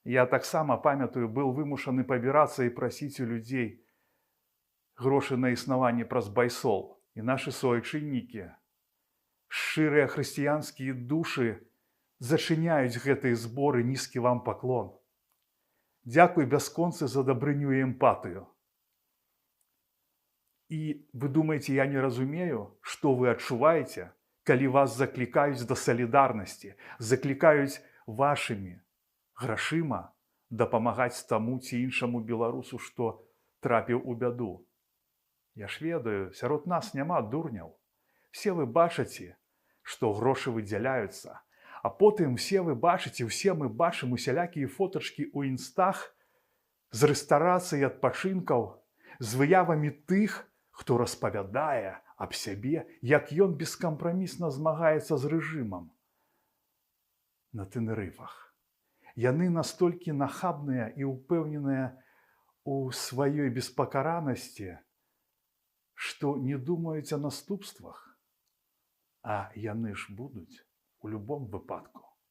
Я таксама памятаю, быў вымушаны пабірацца і прасіць у людзей грошы на існаванне праз байсол. І нашы суайчыннікі, шчырыя хрысціянскія душы зачыняюць гэтыя зборы, нізкі вам паклон. Дзякуй бясконцы за дабрыню і эмпатыю. І вы думаеце, я не разумею, што вы адчуваеце, калі вас заклікаюць да салідарнасці, заклікаюць вашымі грашыма дапамагаць таму ці іншаму беларусу, што трапіў у бяду. Я ж ведаю, сярод нас няма дурняў. Все вы бачыце, што грошы выдзяляюцца, а потым все вы бачыце, усе мы бачым усялякія фотачкі ў інстах з рэстарацыі адпачынкаў, з выявамі тых, хто распавядае аб сябе, як ён бескампрамісна змагаецца з рэжымам на Тэнерыфах. Яны настолькі нахабныя і ўпэўненыя у сваёй беспакаранасці, што не думаюць о наступствах, а яны ж будуць у любом выпадку.